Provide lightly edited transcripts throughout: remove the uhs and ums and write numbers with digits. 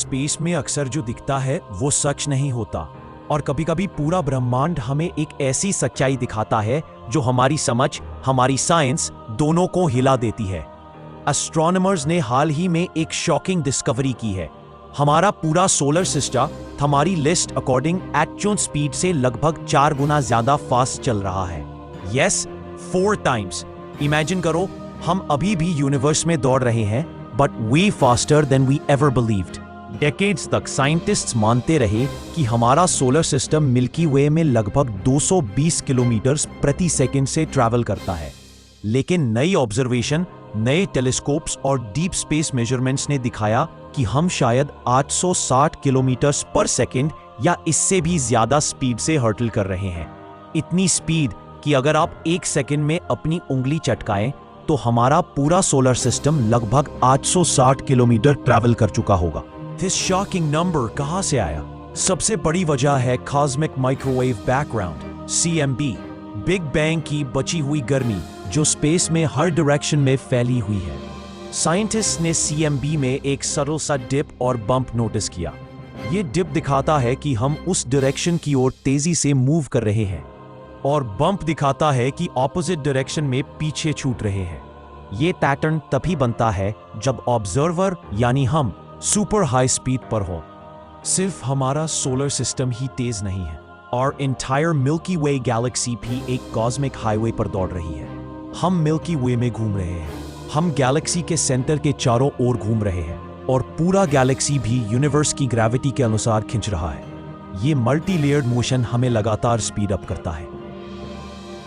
Space में अक्सर जो दिखता है वो सच नहीं होता, और कभी-कभी पूरा ब्रह्मांड हमें एक ऐसी सच्चाई दिखाता है जो हमारी समझ, हमारी साइंस दोनों को हिला देती है। एस्ट्रोनॉमर्स ने हाल ही में एक शॉकिंग डिस्कवरी की है। हमारा पूरा सोलर सिस्टम हमारी लिस्ट अकॉर्डिंग एक्चुअल स्पीड से लगभग 4 गुना ज्यादा फास्ट चल रहा है। Yes, 4 times. इमेजिन करो, हम अभी भी यूनिवर्स में दौड़ रहे हैं, but way faster than we ever believed. Decades तक साइंटिस्ट्स मानते रहे कि हमारा सोलर सिस्टम मिल्की वे में लगभग 220 किलोमीटर प्रति सेकंड से ट्रैवल करता है, लेकिन नई ऑब्जर्वेशन, नए टेलीस्कोप्स और डीप स्पेस मेजरमेंट्स ने दिखाया कि हम शायद 860 किलोमीटर पर सेकंड या इससे भी ज्यादा स्पीड से हर्टल कर रहे हैं। इतनी स्पीड कि अगर आप 1 सेकंड में अपनी उंगली चटकाएं तो हमारा पूरा सोलर सिस्टम लगभग 860 किलोमीटर ट्रैवल कर चुका होगा। दिस शॉकिंग नंबर कहां से आया? सबसे बड़ी वजह है cosmic microwave background, CMB, big bang की बची हुई गर्मी जो स्पेस में हर डायरेक्शन में फैली हुई है। साइंटिस्ट ने CMB में एक सरल सा डिप और बंप नोटिस किया। ये डिप दिखाता है कि हम उस डायरेक्शन की ओर तेजी से मूव कर रहे हैं, और बंप दिखाता है कि ऑपोजिट डायरेक्शन में पीछे छूट रहे हैं। ये पैटर्न तभी बनता है जब ऑब्जर्वर यानी हम सुपर हाई स्पीड पर हो। सिर्फ हमारा सोलर सिस्टम ही तेज नहीं है, और एंटायर मिल्की वे गैलेक्सी भी एक कॉस्मिक हाईवे पर दौड़ रही है। हम मिल्की वे में घूम रहे हैं, हम गैलेक्सी के सेंटर के चारों ओर घूम रहे हैं, और पूरा गैलेक्सी भी यूनिवर्स की ग्रेविटी के अनुसार खिंच रहा है। ये मल्टी लेयर्ड मोशन हमें लगातार स्पीड अप करता है।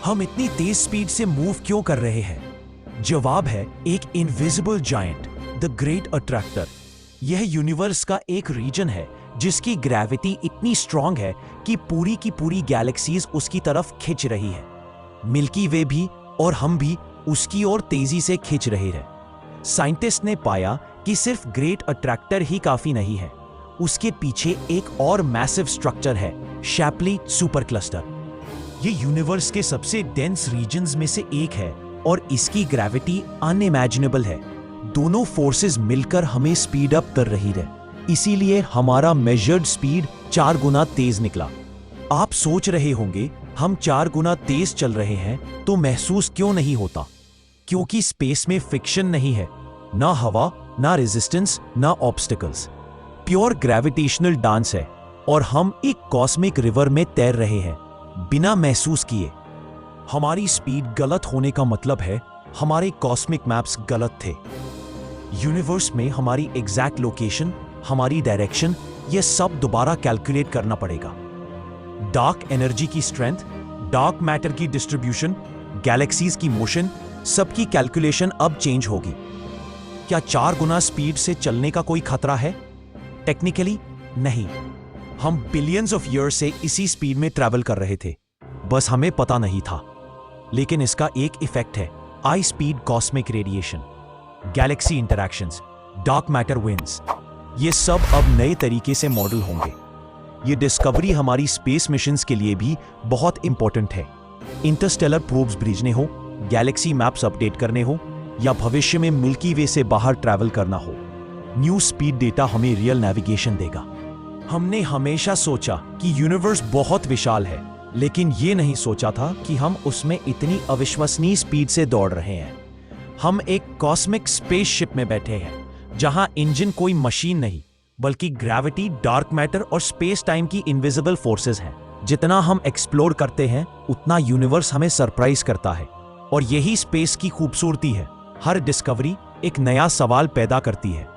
हम इतनी तेज स्पीड से मूव क्यों कर रहे हैं? जवाब है एक invisible giant, the great attractor. यह यूनिवर्स का एक रीजन है जिसकी ग्रेविटी इतनी स्ट्रांग है कि पूरी की पूरी गैलेक्सीज उसकी तरफ खिंच रही है। मिल्की वे भी और हम भी उसकी ओर तेजी से खिंच रहे हैं। साइंटिस्ट ने पाया कि सिर्फ ग्रेट अट्रैक्टर ही काफी नहीं है, उसके पीछे एक और मैसिव स्ट्रक्चर है, शैपली सुपर क्लस्टर। ये यूनिवर्स के सबसे डेंस रीजन्स में से एक है, और इसकी ग्रेविटी अनइमेजिनेबल है। दोनों फोर्सेस मिलकर हमें स्पीड अप कर रही है, इसीलिए हमारा मेजर्ड स्पीड 4 गुना तेज निकला। आप सोच रहे होंगे, हम 4 गुना तेज चल रहे हैं तो महसूस क्यों नहीं होता? क्योंकि स्पेस में फ्रिक्शन नहीं है, ना हवा, ना रेजिस्टेंस, ना ऑब्स्टिकल्स। प्योर ग्रेविटेशनल डांस है, और हम एक कॉस्मिक रिवर में तैर रहे हैं बिना महसूस किए। हमारी स्पीड गलत होने का मतलब है हमारे कॉस्मिक मैप्स गलत थे। यूनिवर्स में हमारी एग्जैक्ट लोकेशन, हमारी डायरेक्शन, यह सब दोबारा कैलकुलेट करना पड़ेगा। डार्क एनर्जी की स्ट्रेंथ, डार्क मैटर की डिस्ट्रीब्यूशन, गैलेक्सीज की मोशन, सबकी कैलकुलेशन अब चेंज होगी। क्या 4 गुना स्पीड से चलने का कोई खतरा है? टेक्निकली नहीं। हम बिलियंस ऑफ ईयर्स से इसी स्पीड में ट्रैवल कर रहे थे, बस हमें पता नहीं था। लेकिन इसका एक इफेक्ट है, high speed cosmic radiation, Galaxy interactions, dark matter winds. ये सब अब नए तरीके से मॉडल होंगे। ये डिस्कवरी हमारी स्पेस मिशंस के लिए भी बहुत इंपॉर्टेंट है। इंटरस्टेलर प्रोब्स भेजने हो, गैलेक्सी मैप्स अपडेट करने हो, या भविष्य में मिल्की वे से बाहर ट्रैवल करना हो, न्यू स्पीड डेटा हमें रियल नेविगेशन देगा। हमने हमेशा सोचा कि यूनिवर्स बहुत विशाल है, लेकिन ये नहीं सोचा था कि हम उसमें इतनी अविश्वसनीय स्पीड से दौड़ रहे हैं। हम एक कॉस्मिक स्पेसशिप में बैठे हैं, जहां इंजन कोई मशीन नहीं, बल्कि ग्रेविटी, डार्क मैटर और स्पेस टाइम की इनविजिबल फोर्सेस हैं। जितना हम एक्सप्लोर करते हैं, उतना यूनिवर्स हमें सरप्राइज करता है, और यही स्पेस की खूबसूरती है। हर डिस्कवरी एक नया सवाल पैदा करती है।